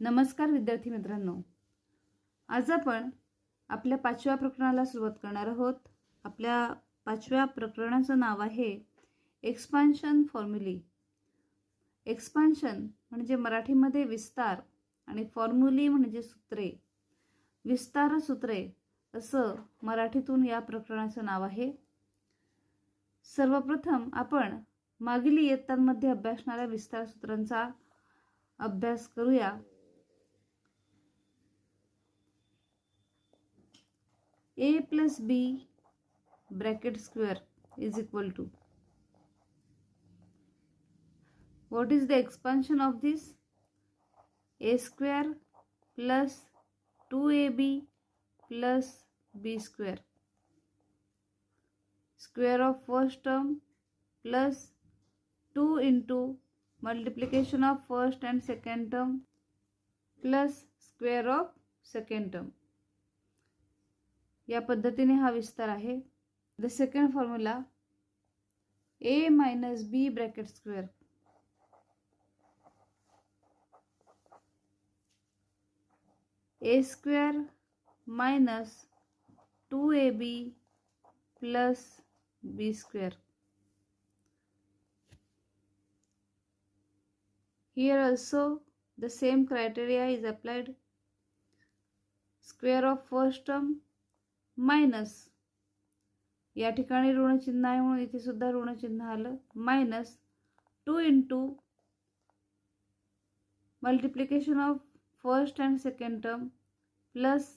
नमस्कार विद्यार्थी मित्रांनो, आज आपण आपल्या 5व्या प्रकरणाला सुरुवात करणार आहोत. आपल्या 5व्या प्रकरणाचं नाव आहे एक्सपान्शन फॉर्म्युली. एक्सपान्शन म्हणजे मराठीमध्ये विस्तार आणि फॉर्म्युली म्हणजे सूत्रे. विस्तार सूत्रे असं मराठीतून या प्रकरणाचं नाव आहे. सर्वप्रथम आपण मागील इयत्तांमध्ये अभ्यासणाऱ्या विस्तार सूत्रांचा अभ्यास करूया. a plus b bracket square is equal to, what is the expansion of this? A square plus 2ab plus b square, square of first term plus 2 into multiplication of first and second term plus square of second term. या पद्धतीने हा विस्तार आहे. The second formula a minus b bracket square, a square minus 2ab plus b square. Here also the same criteria is applied. Square of first term minus, या ठिकाणी ऋण चिन्ह आहे म्हणून इथे सुद्धा ऋण चिन्ह आलं, minus 2 into multiplication of first and second term plus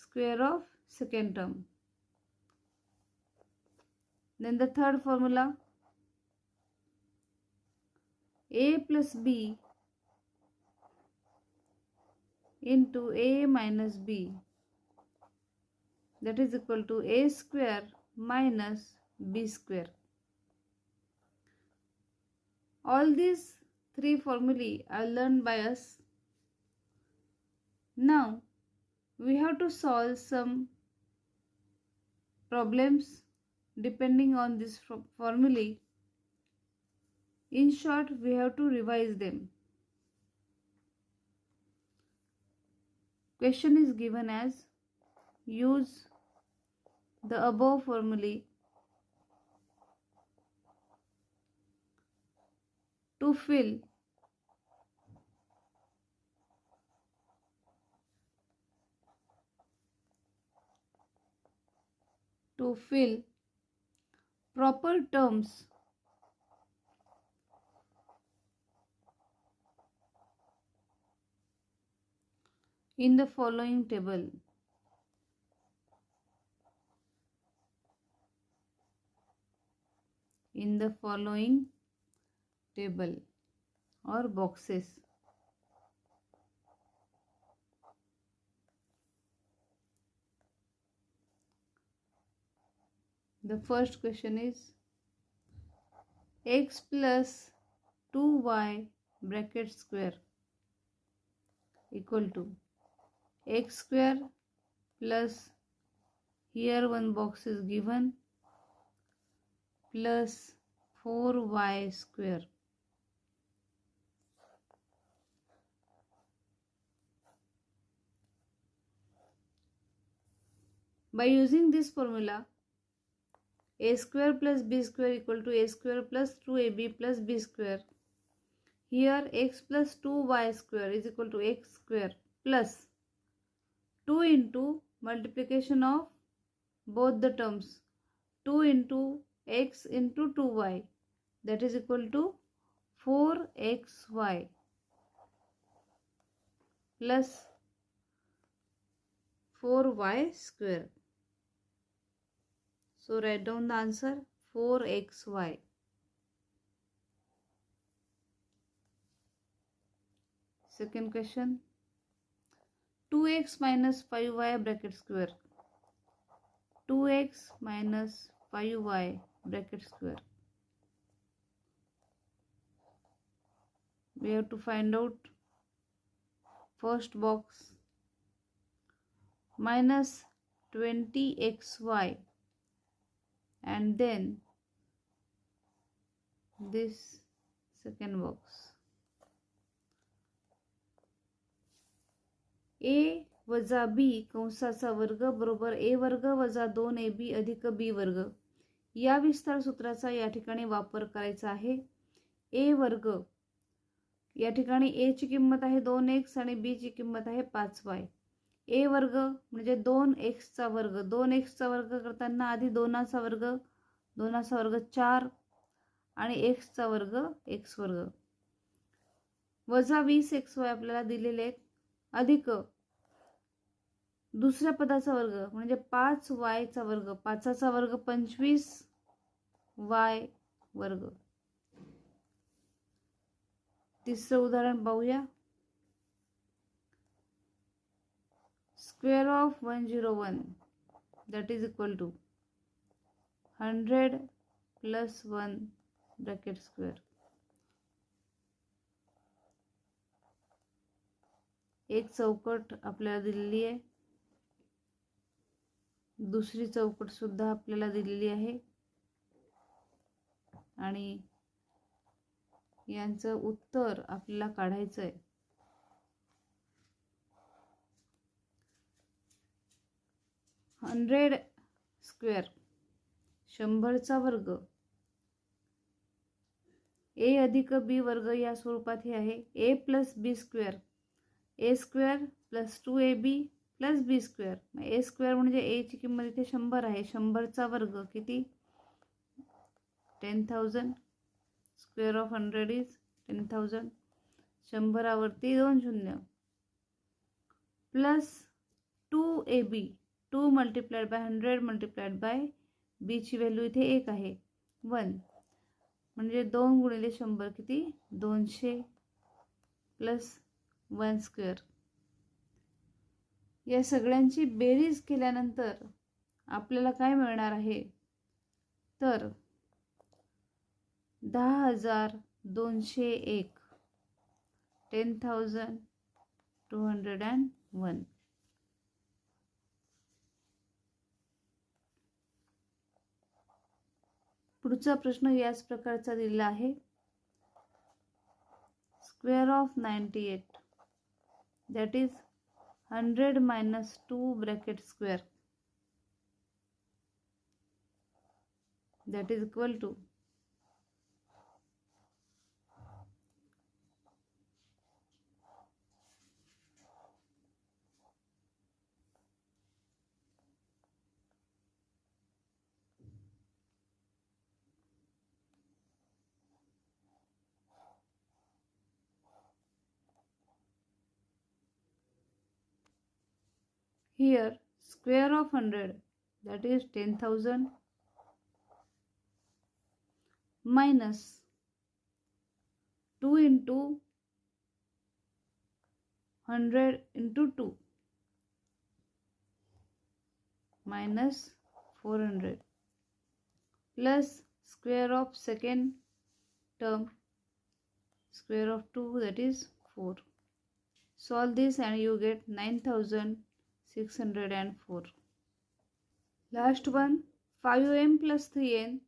square of second term. Then the third formula a plus b into a minus b, that is equal to a square minus b square. All these three formulae are learned by us. Now we have to solve some problems depending on this formulae. In short, we have to revise them. Question is given as use the above formulae to fill proper terms in the following table. In the following table or boxes. The first question is x plus 2y bracket square equal to x square plus, here one box is given, plus 4y square. By using this formula, a square plus b square equal to a square plus 2ab plus b square. Here x plus 2y square is equal to x square plus 2 into multiplication of both the terms, 2 into x into 2y, that is equal to 4xy plus 4y square. So write down the answer, 4xy. Second question, 2x minus 5y bracket square, 2x minus 5y bracket square. We have to find out first box, minus 20xy, and then this second box. ए वजा B कंसाचा वर्ग बरोबर ए वर्ग वजा 2ab अधिक B वर्ग या विस्तार सूत्राचा या ठिकाणी वापर करायचा आहे. ए वर्ग या ठिकाणी ए ची किंमत आहे 2x आणि बी ची किंमत आहे 5y. ए वर्ग म्हणजे 2x चा वर्ग, 2x चा वर्ग करताना आधी 2 चा वर्ग 4 आणि x चा वर्ग x वर्ग वजा 20xy आपल्याला दिलेले आहेत अधिक दुसऱ्या पदाचा वर्ग म्हणजे 5y चा वर्ग, 5 चा वर्ग 25y वर्ग. तिसरं उदाहरण पाहूया. Square of 101 that is equal to 100 plus 1 bracket square. एक चौकट आपल्याला दिलेली आहे, दुसरी चौकट सुद्धा आपल्याला दिलेली आहे आणि यांचं उत्तर आपल्याला काढायचं आहे. 100 स्क्वेअर 100 चा वर्ग ए अधिक बी वर्ग या स्वरूपात हे आहे. A plus B square A square plus 2ab plus B square. A square म्हणजे ए ची किंमत इथे 100 आहे. 100 चा वर्ग किती 10,000. Square of 100 is 10,000. 100 वरती 2 शून्य plus 2ab 2 multiplied by 100 multiplied by b ची व्हॅल्यू इथे 1 आहे 1 म्हणजे 2 गुणिले 100 किती 200 प्लस 1 स्क्वेअर. या सगळ्यांची बेरीज केल्यानंतर आपल्याला काय मिळणार आहे तर 10,201 10,201. पुढचा प्रश्न याच प्रकारचा दिलेला आहे. Square of 98 that is 100 minus 2 bracket square that is equal to here square of 100 that is 10,000 minus 2 into 100 into 2 minus 400 plus square of second term square of 2 that is 4. Solve this and you get 9,604. Last one 5m plus 3n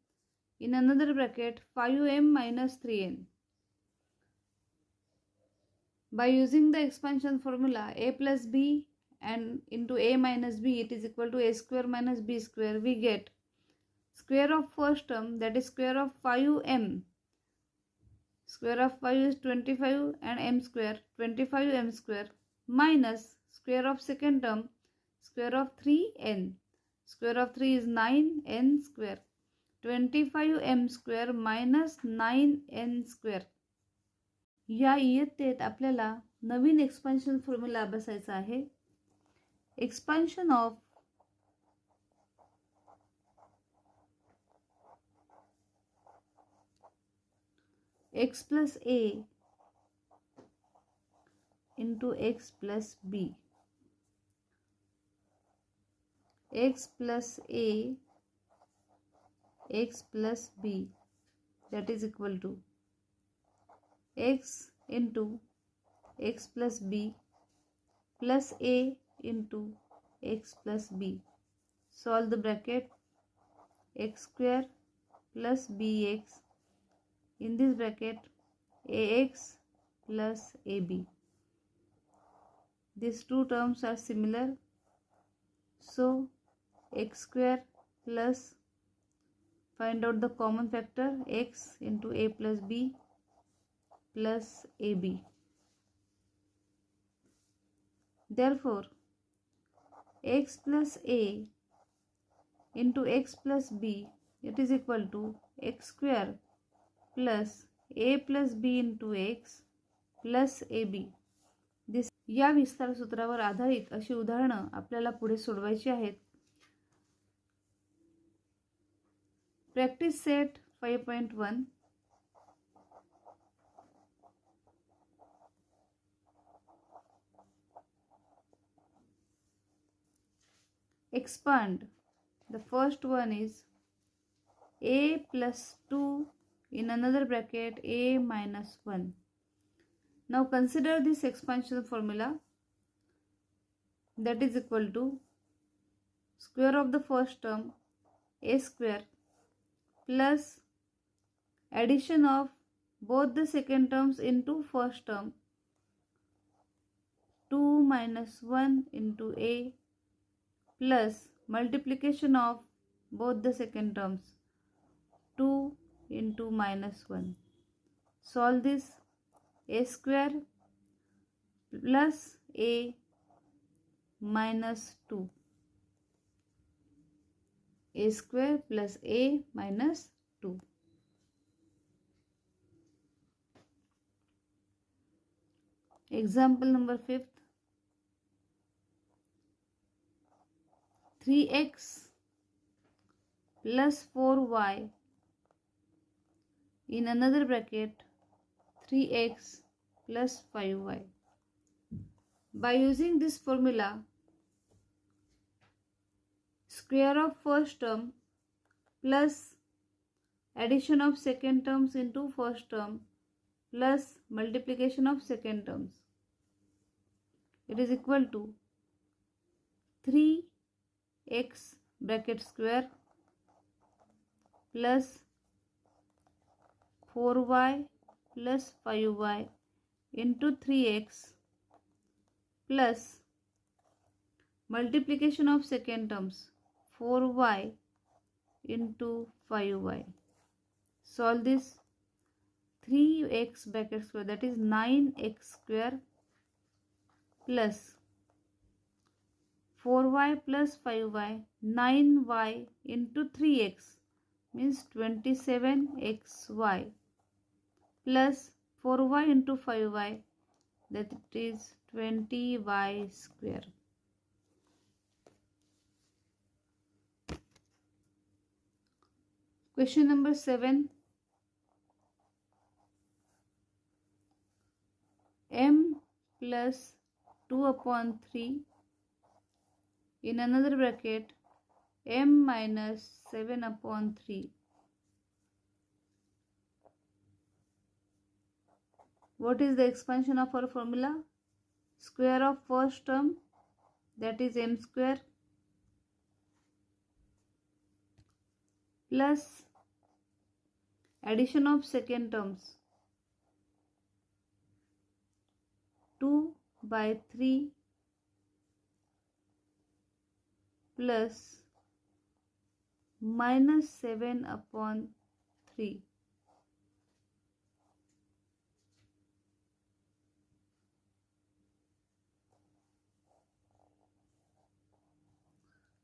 in another bracket 5m minus 3n. By using the expansion formula a plus b and into a minus b it is equal to a square minus b square, we get square of first term that is square of 5m. Square of 5 is 25 and m square 25m square minus square of second term square of 3n. Square of 3 is 9n square 25m square minus 9n square. या इयत्तेत आपल्याला नवीन expansion formula अभ्यासायचा आहे. Expansion of x plus a into x plus b. X plus a x plus b that is equal to x into x plus b plus a into x plus b. Solve the bracket x square plus bx in this bracket ax plus ab. these two terms are similar, so x square plus, find out the common factor, x into a plus b plus ab. Therefore x plus a into x plus b, it is equal to x square plus a plus b into x plus ab. या विस्तार सूत्रावर आधारित अशी उदाहरणं आपल्याला पुढे सोडवायची आहेत. Practice set 5.1. Expand. The first one is a plus 2 in another bracket a minus 1. Now consider this expansion formula, that is equal to square of the first term a square plus addition of both the second terms into first term 2 minus 1 into a plus multiplication of both the second terms 2 into minus 1. Solve this. A square plus a minus 2. A square plus a minus 2. Example number 5. 3x plus 4y in another bracket 3x plus 5y. By using this formula, square of first term plus addition of second terms into first term plus multiplication of second terms, it is equal to 3x bracket square plus 4y plus 5y into 3x plus multiplication of second terms 4y into 5y. Solve this. 3x bracket square, that is 9x square plus 4y plus 5y, 9y into 3x means 27xy plus 4y into 5y, that is 20y square. Question number 7. M plus 2 upon 3 in another bracket m minus 7 upon 3. What is the expansion of our formula? Square of first term, that is m square, plus addition of second terms 2 by 3 plus minus 7 upon 3.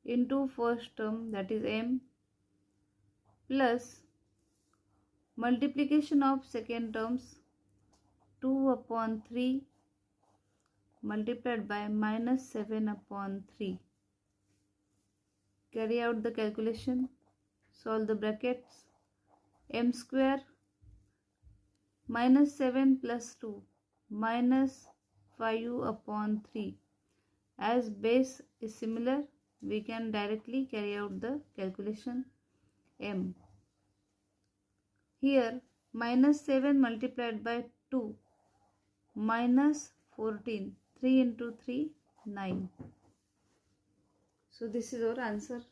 Into first term, that is m, plus multiplication of second terms 2 upon 3 multiplied by minus 7 upon 3. Carry out the calculation. Solve the brackets. M square minus 7 plus 2 minus 5 upon 3. As base is similar, we can directly carry out the calculation. M. Here minus 7 multiplied by 2 minus 14. 3 into 3, 9. So this is our answer.